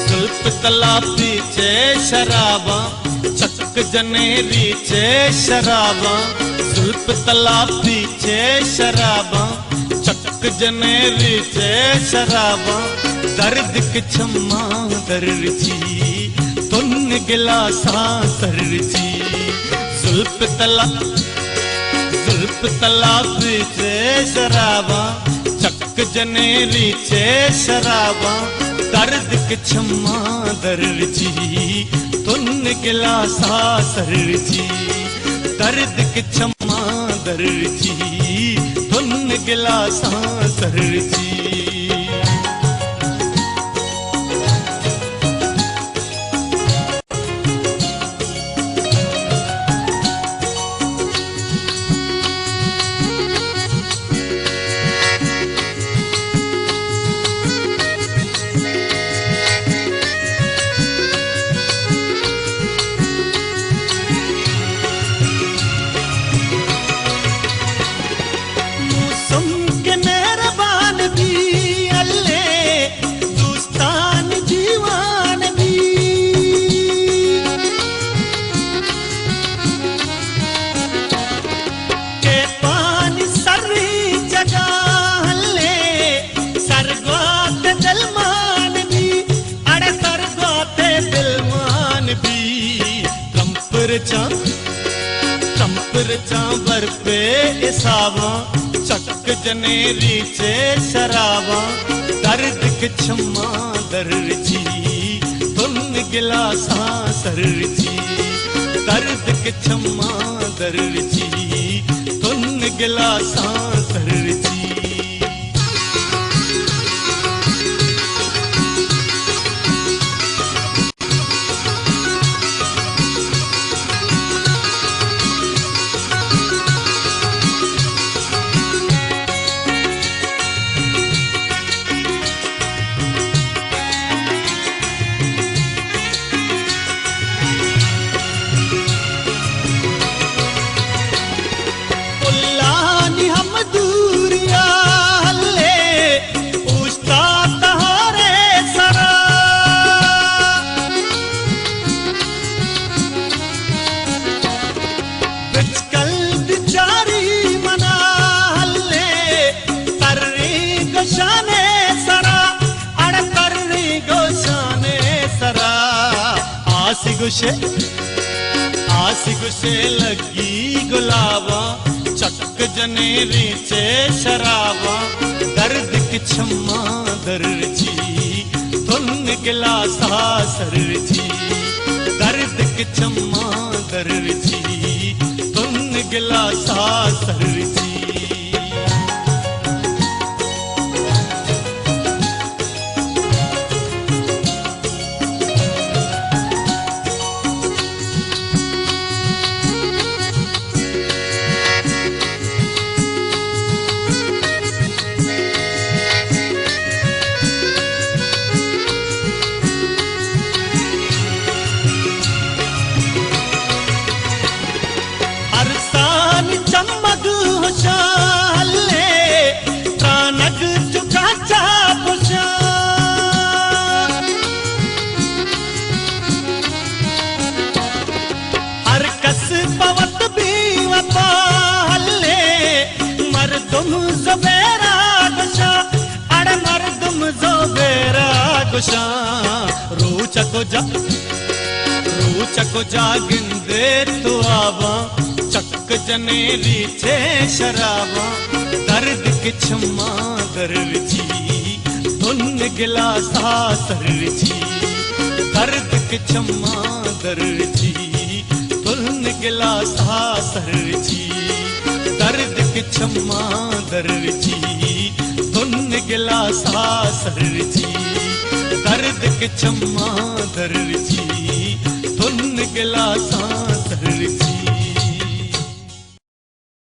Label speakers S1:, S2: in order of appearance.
S1: जुल्फ तला पीछे शराबा चक जनेरी चे शराबा जुल्फ तला पीछे शराबा चक जनेरी चे शराबा दर्द की छम्मा दर्जी तुन गिलासा दर्जी जुल्फ तला पीछे शराबा चक जनेरी चे शराबा दर्द की छम्मा दर्जी तुन गिलासा सरजी दर्द की छम्मा दर्जी तुन गिलासा सरजी चंपर चांबर पे इसावा चक जनेरी चे शराबा दर्द की छम्मा दर्जी तुन गिलासा सरजी दर्द की छम्मा दर्जी तुन गिलासा सरजी आसी गुशे लगी गुलाबा चक जनेरी चे शराबा दर्द की छम्मा दर्जी तुन गिलासा सरजी दर्द की छम्मा दर्जी तुन गिलासा सरजी रूचको जागिंदे तो आवा चक जनेरी चे शराबा दर्द की छम्मा दर्जी तुन गिलासा सरजी दर्द की छम्मा दर्जी तुन गिलासा सरजी दर्द की छम्मा दर्जी तुन गिलासा सरजी दर्द की छम्मा दर्जी तुन गिलासा सरजी।